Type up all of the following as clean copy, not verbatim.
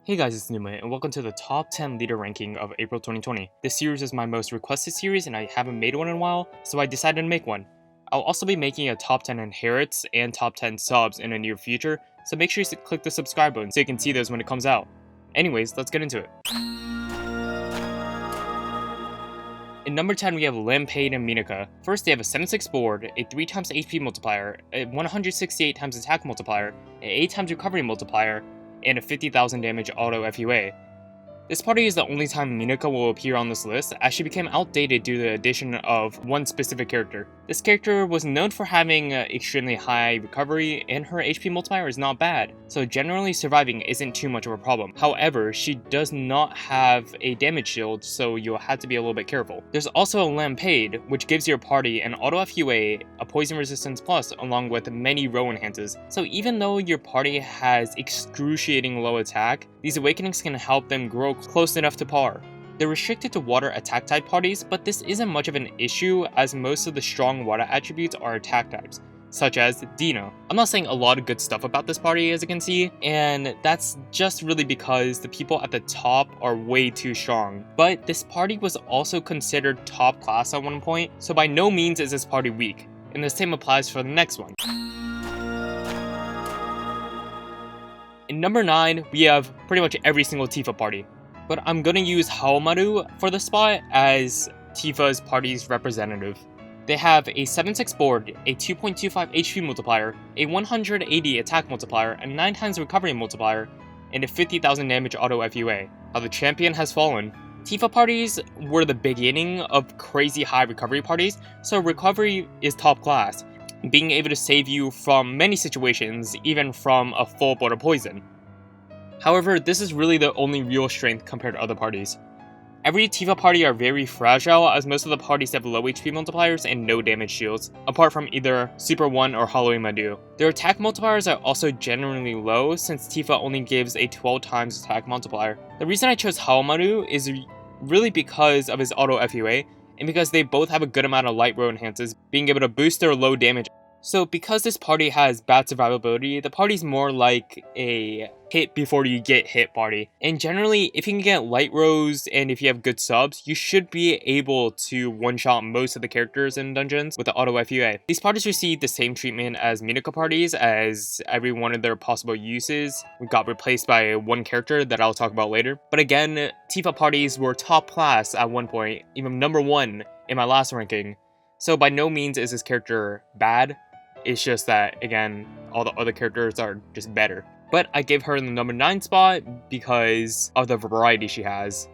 Hey guys, it's Numa, and welcome to the top 10 leader ranking of April 2020. This series is my most requested series and I haven't made one in a while, so I decided to make one. I'll also be making a top 10 inherits and top 10 subs in the near future, so make sure you click the subscribe button so you can see those when it comes out. Anyways, let's get into it. In number 10, we have LampeidXMinaka. First, they have a 7-6 board, a 3x HP multiplier, a 168x attack multiplier, an 8x recovery multiplier, and a 50,000 damage auto FUA. This party is the only time Minaka will appear on this list, as she became outdated due to the addition of one specific character. This character was known for having extremely high recovery, and her HP multiplier is not bad, so generally surviving isn't too much of a problem. However, she does not have a damage shield, so you'll have to be a little bit careful. There's also a Lampeid, which gives your party an auto FUA, a poison resistance plus, along with many row enhances. So even though your party has excruciating low attack, these awakenings can help them grow close enough to par. They're restricted to water attack type parties, but this isn't much of an issue as most of the strong water attributes are attack types, such as Dino. I'm not saying a lot of good stuff about this party as you can see, and that's just really because the people at the top are way too strong. But this party was also considered top class at one point, so by no means is this party weak, and the same applies for the next one. In number 9, we have pretty much every single Tifa party, but I'm gonna use Haomaru for the spot as Tifa's party's representative. They have a 7-6 board, a 2.25 HP multiplier, a 180 attack multiplier, a 9x recovery multiplier, and a 50,000 damage auto FUA. How the champion has fallen. Tifa parties were the beginning of crazy high recovery parties, so recovery is top class, being able to save you from many situations, even from a full board of poison. However, this is really the only real strength compared to other parties. Every Tifa party are very fragile, as most of the parties have low HP multipliers and no damage shields, apart from either Super 1 or Halloween Madu. Their attack multipliers are also generally low, since Tifa only gives a 12x attack multiplier. The reason I chose Haomaru is really because of his auto FUA, and because they both have a good amount of light row enhances, being able to boost their low damage. So because this party has bad survivability, the party's more like a hit before you get hit party. And generally, if you can get light rows and if you have good subs, you should be able to one-shot most of the characters in dungeons with the auto FUA. These parties receive the same treatment as Minaka parties, as every one of their possible uses got replaced by one character that I'll talk about later. But again, Tifa parties were top class at one point, even number 1 in my last ranking. So by no means is this character bad. It's just that, again, all the other characters are just better. But I gave her the number 9 spot because of the variety she has.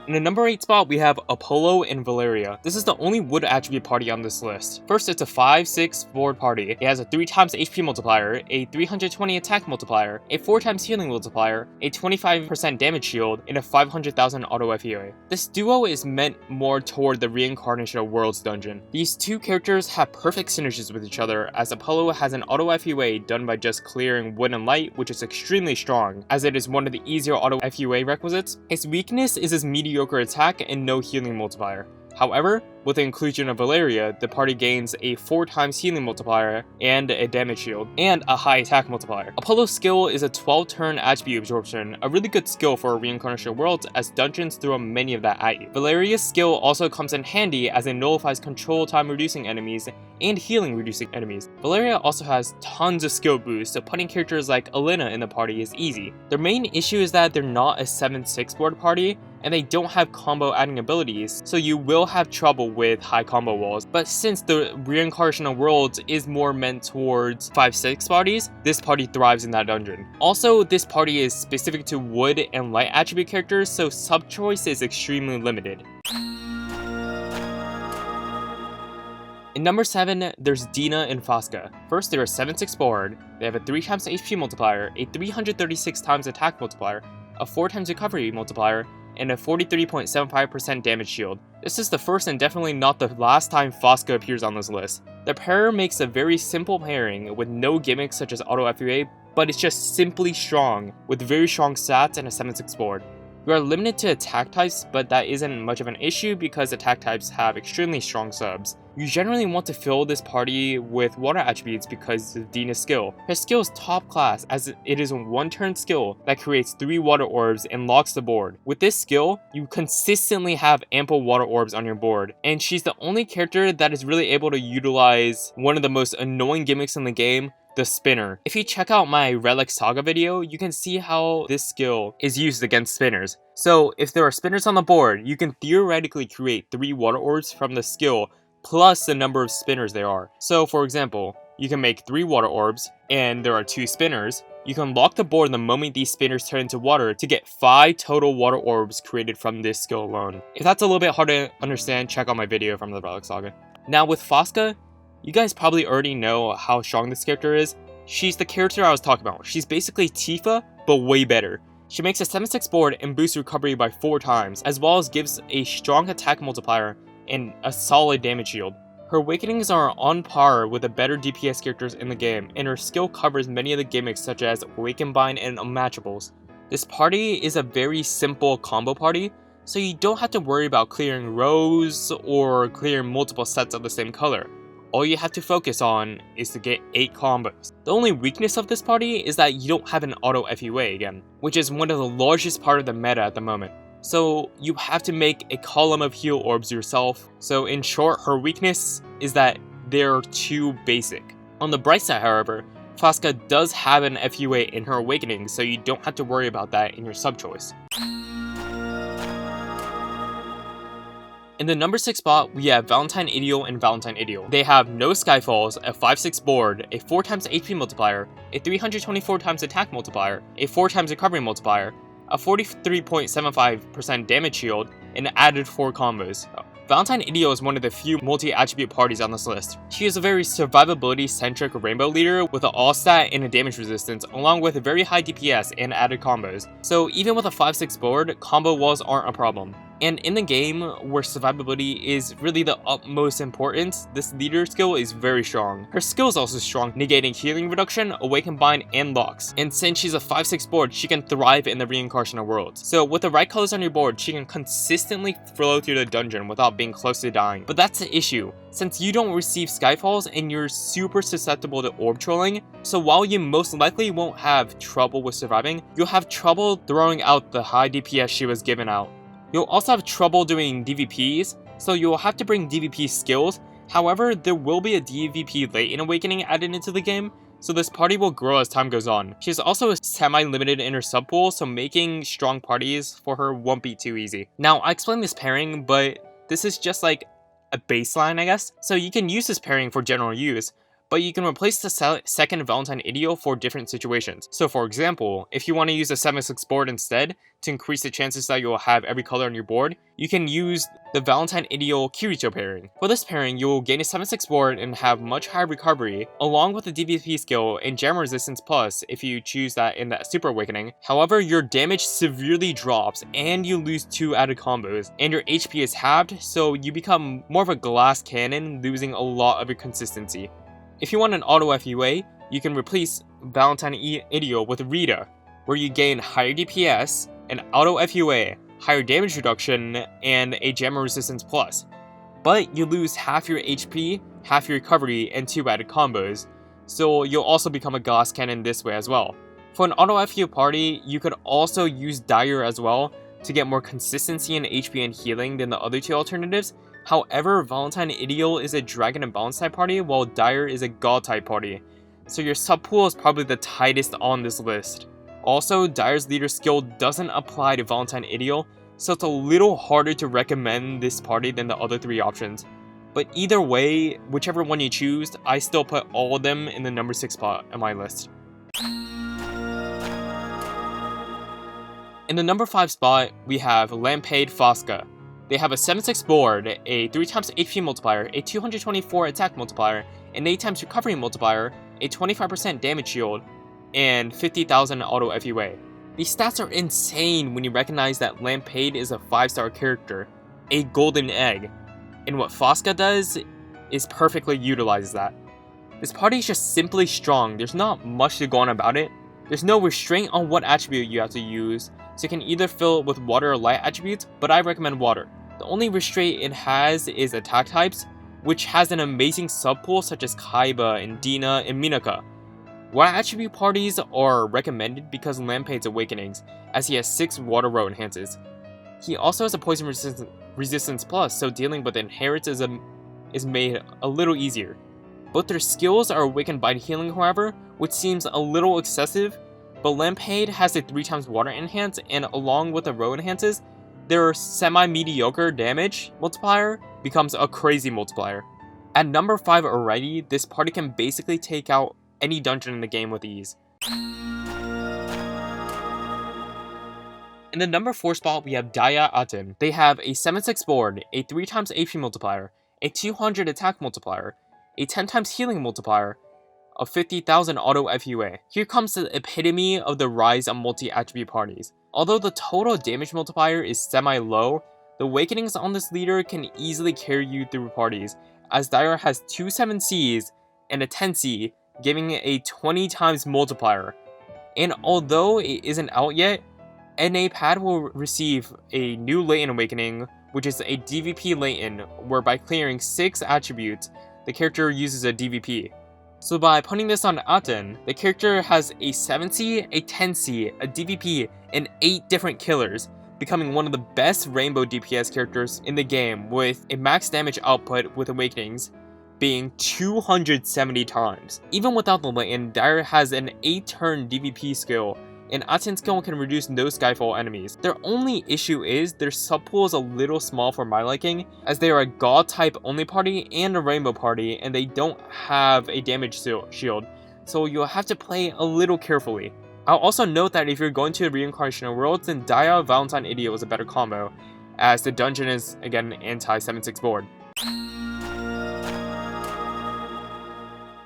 In the number 8 spot, we have Apollo and Valeria. This is the only wood attribute party on this list. First, it's a 5-6 board party. It has a 3x HP multiplier, a 320 attack multiplier, a 4x healing multiplier, a 25% damage shield, and a 500,000 auto FUA. This duo is meant more toward the Reincarnation of Worlds dungeon. These two characters have perfect synergies with each other, as Apollo has an auto FUA done by just clearing wood and light, which is extremely strong, as it is one of the easier auto FUA requisites. His weakness is his mediocre attack and no healing multiplier. However, with the inclusion of Valeria, the party gains a 4x healing multiplier and a damage shield, and a high attack multiplier. Apollo's skill is a 12-turn attribute absorption, a really good skill for a Reincarnation of Worlds as dungeons throw many of that at you. Valeria's skill also comes in handy as it nullifies control time reducing enemies and healing reducing enemies. Valeria also has tons of skill boosts, so putting characters like Elena in the party is easy. Their main issue is that they're not a 7-6 board party, and they don't have combo adding abilities, so you will have trouble with high combo walls. But since the Reincarnation of Worlds is more meant towards 5-6 parties, this party thrives in that dungeon. Also, this party is specific to wood and light attribute characters, so sub choice is extremely limited. In number 7, there's DeenaXFasca. First, they're a 7-6 board. They have a 3x HP multiplier, a 336x attack multiplier, a 4x recovery multiplier, and a 43.75% damage shield. This is the first and definitely not the last time Fasca appears on this list. The pair makes a very simple pairing with no gimmicks such as auto FUA, but it's just simply strong, with very strong stats and a 7-6 board. You are limited to attack types, but that isn't much of an issue because attack types have extremely strong subs. You generally want to fill this party with water attributes because of Deena's skill. Her skill is top class as it is a one-turn skill that creates 3 water orbs and locks the board. With this skill, you consistently have ample water orbs on your board, and she's the only character that is really able to utilize one of the most annoying gimmicks in the game, the spinner. If you check out my Relic Saga video, you can see how this skill is used against spinners. So if there are spinners on the board, you can theoretically create 3 water orbs from the skill plus the number of spinners there are. So for example, you can make 3 water orbs and there are 2 spinners. You can lock the board the moment these spinners turn into water to get 5 total water orbs created from this skill alone. If that's a little bit hard to understand, check out my video from the Relic Saga. Now with Fasca, you guys probably already know how strong this character is. She's the character I was talking about. She's basically Tifa, but way better. She makes a 7/6 board and boosts recovery by 4 times, as well as gives a strong attack multiplier and a solid damage shield. Her awakenings are on par with the better DPS characters in the game, and her skill covers many of the gimmicks such as Awaken Bind and Unmatchables. This party is a very simple combo party, so you don't have to worry about clearing rows or clearing multiple sets of the same color. All you have to focus on is to get 8 combos. The only weakness of this party is that you don't have an auto FUA again, which is one of the largest part of the meta at the moment. So you have to make a column of heal orbs yourself. So in short, her weakness is that they're too basic. On the bright side, however, Fasca does have an FUA in her awakening, so you don't have to worry about that in your sub choice. In the number 6 spot, we have V.IdealXV and V.IdealXV. They have no skyfalls, a 5/6 board, a 4x HP multiplier, a 324x attack multiplier, a 4x recovery multiplier, a 43.75% damage shield, and added 4 combos. V.IdealXV is one of the few multi-attribute parties on this list. She is a very survivability-centric rainbow leader with an all-stat and a damage resistance, along with very high DPS and added combos. So even with a 5/6 board, combo walls aren't a problem. And in the game, where survivability is really the utmost importance, this leader skill is very strong. Her skill is also strong, negating healing reduction, awaken bind, and locks. And since she's a 5/6 board, she can thrive in the reincarnation of worlds. So with the right colors on your board, she can consistently flow through the dungeon without being close to dying. But that's the issue, since you don't receive skyfalls and you're super susceptible to orb trolling, so while you most likely won't have trouble with surviving, you'll have trouble throwing out the high DPS she was given out. You'll also have trouble doing DVPs, so you'll have to bring DVP skills. However, there will be a DVP late in Awakening added into the game, so this party will grow as time goes on. She's also semi-limited in her subpool, so making strong parties for her won't be too easy. Now, I explained this pairing, but this is just like a baseline, I guess. So you can use this pairing for general use, but you can replace the second V.IdealXV for different situations. So for example, if you want to use a 7/6 board instead, to increase the chances that you'll have every color on your board, you can use the V.IdealXV Kirito pairing. For this pairing, you'll gain a 7/6 board and have much higher recovery, along with the DVP skill and Jam Resistance Plus if you choose that in that Super Awakening. However, your damage severely drops and you lose 2 added combos, and your HP is halved, so you become more of a glass cannon, losing a lot of your consistency. If you want an auto FUA, you can replace V.IdealXV with Rita, where you gain higher DPS, an auto FUA, higher damage reduction, and a Jammer Resistance Plus. But you lose half your HP, half your recovery, and 2 added combos, so you'll also become a glass cannon this way as well. For an auto FUA party, you could also use Dyer as well to get more consistency in HP and healing than the other 2 alternatives. However, V.IdealXV is a Dragon and Balance type party, while Dyer is a God type party, so your subpool is probably the tightest on this list. Also, Dyer's leader skill doesn't apply to V.IdealXV, so it's a little harder to recommend this party than the other 3 options. But either way, whichever one you choose, I still put all of them in the number 6 spot on my list. In the number 5 spot, we have LampeidXFasca. They have a 7/6 board, a 3x HP multiplier, a 224 attack multiplier, an 8x recovery multiplier, a 25% damage shield, and 50,000 auto FUA. These stats are insane when you recognize that Lampeid is a 5-star character, a golden egg, and what Fasca does is perfectly utilizes that. This party is just simply strong. There's not much to go on about it. There's no restraint on what attribute you have to use. so you can either fill it with water or light attributes, but I recommend water. The only restraint it has is attack types, which has an amazing subpool such as Kaiba and DeenaXFasca. Water attribute parties are recommended because of Lampeid's awakenings, as he has 6 water row enhances. He also has a poison resistance plus, so dealing with inherits is made a little easier. Both their skills are awakened by healing, however, which seems a little excessive, but Lampeid has a 3x water enhance, and along with the row enhances, their semi-mediocre damage multiplier becomes a crazy multiplier. At number 5 already, this party can basically take out any dungeon in the game with ease. In the number 4 spot, we have Dyer XAten. They have a 7/6 board, a 3x AP multiplier, a 200 attack multiplier, a 10x healing multiplier, a 50,000 auto FUA. Here comes the epitome of the rise of multi-attribute parties. Although the total damage multiplier is semi-low, the awakenings on this leader can easily carry you through parties, as Dyer has 2 7Cs and a 10C, giving it a 20x multiplier. And although it isn't out yet, NAPAD will receive a new Latent Awakening, which is a DVP Latent, where by clearing 6 attributes, the character uses a DVP. So by putting this on XAten, the character has a 7C, a 10C, a DVP, and 8 different killers, becoming one of the best rainbow DPS characters in the game, with a max damage output with awakenings being 270 times. Even without the Latent, Dyer has an 8-turn DVP skill, and XAten's skill can reduce no skyfall enemies. Their only issue is their subpool is a little small for my liking, as they are a god type only party and a rainbow party, and they don't have a damage shield, so you'll have to play a little carefully. I'll also note that if you're going to Reincarnation Worlds, then Dyer Valentine Idiot is a better combo, as the dungeon is again an anti-7/6 board.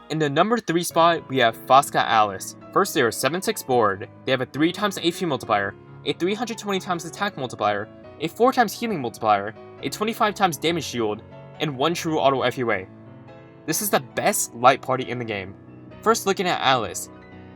In the number 3 spot, we have FascaXAlice. First, they are 7/6 board. They have a 3x AP multiplier, a 320x attack multiplier, a 4x healing multiplier, a 25x damage shield, and 1 true auto FUA. This is the best light party in the game. First, looking at Alice.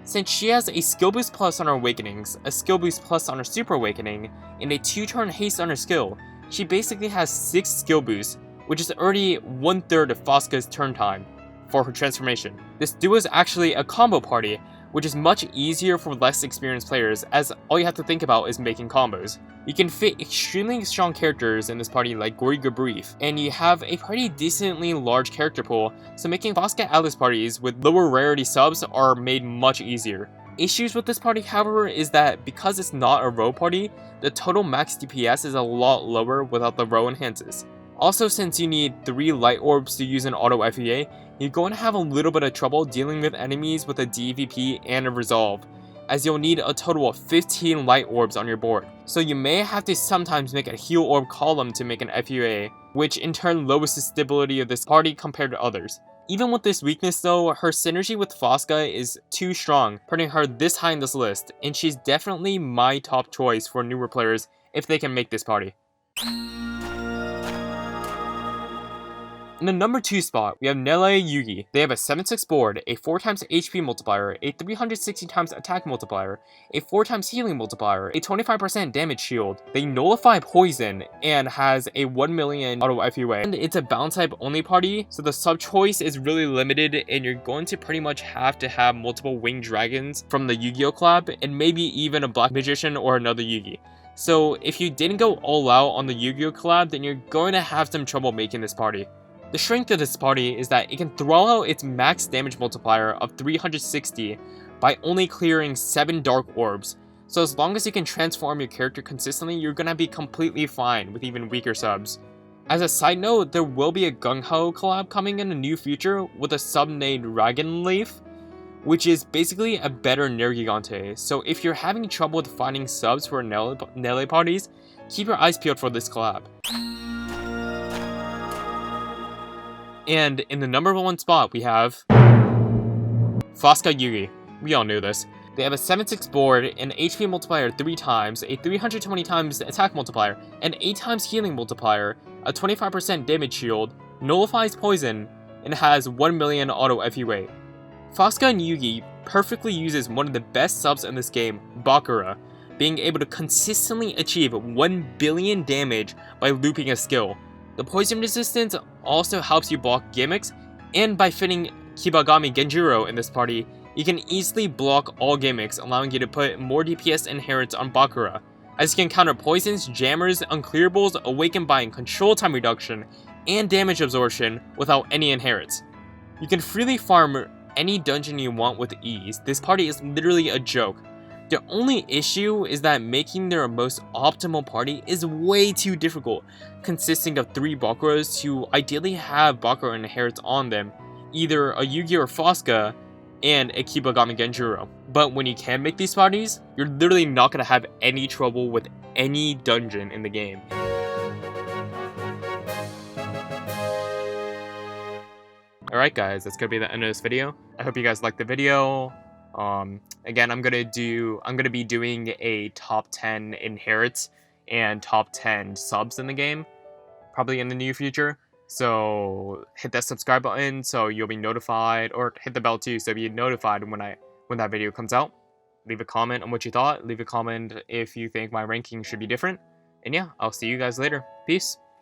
Since she has a skill boost plus on her awakenings, a skill boost plus on her super awakening, and a 2-turn haste on her skill, she basically has 6 skill boosts, which is already 1/3 of Fasca's turn time for her transformation. This duo is actually a combo party, which is much easier for less experienced players, as all you have to think about is making combos. You can fit extremely strong characters in this party like Gory Brief, and you have a pretty decently large character pool, so making FascaXAlice parties with lower rarity subs are made much easier. Issues with this party, however, is that because it's not a row party, the total max DPS is a lot lower without the row enhances. Also, since you need 3 light orbs to use an auto FEA, you're going to have a little bit of trouble dealing with enemies with a DVP and a resolve, as you'll need a total of 15 light orbs on your board. So you may have to sometimes make a heal orb column to make an FUA, which in turn lowers the stability of this party compared to others. Even with this weakness though, her synergy with Fasca is too strong, putting her this high in this list, and she's definitely my top choice for newer players if they can make this party. In the number 2 spot, we have XValeria. They have a 7/6 board, a 4x HP multiplier, a 360x attack multiplier, a 4x healing multiplier, a 25% damage shield. They nullify poison and has a 1 million auto FUA. And it's a bounce type only party, so the sub choice is really limited, and you're going to pretty much have to have multiple winged dragons from the Yu-Gi-Oh collab, and maybe even a black magician or another Yugi. So if you didn't go all out on the Yu-Gi-Oh collab, then you're going to have some trouble making this party. The strength of this party is that it can throw out its max damage multiplier of 360 by only clearing 7 dark orbs, so as long as you can transform your character consistently, you're gonna be completely fine with even weaker subs. As a side note, there will be a Gung-Ho collab coming in the near future with a sub named Dragon Leaf, which is basically a better Nergigante, so if you're having trouble with finding subs for Nele parties, keep your eyes peeled for this collab. And in the number 1 spot, we have FascaXYugi. We all knew this. They have a 7/6 board, an HP multiplier 3 times, a 320x attack multiplier, an 8x healing multiplier, a 25% damage shield, nullifies poison, and has 1 million auto FUA. FascaXYugi perfectly uses one of the best subs in this game, Bakura, being able to consistently achieve 1 billion damage by looping a skill. The poison resistance also helps you block gimmicks, and by fitting Kibagami Genjuro in this party, you can easily block all gimmicks, allowing you to put more DPS inherits on Bakura, as you can counter poisons, jammers, unclearables, awaken by control time reduction, and damage absorption without any inherits. You can freely farm any dungeon you want with ease. This party is literally a joke. The only issue is that making their most optimal party is way too difficult, consisting of 3 Bakuras who ideally have Bakura inherits on them, either a Yugi or Fasca, and a Kibagami Genjuro. But when you can make these parties, you're literally not going to have any trouble with any dungeon in the game. Alright guys, that's going to be the end of this video. I hope you guys liked the video. Again, I'm gonna be doing a top 10 inherits and top 10 subs in the game, probably in the near future. So hit that subscribe button so you'll be notified, or hit the bell too so you'll be notified when that video comes out. Leave a comment on what you thought. Leave a comment if you think my ranking should be different. And yeah, I'll see you guys later. Peace.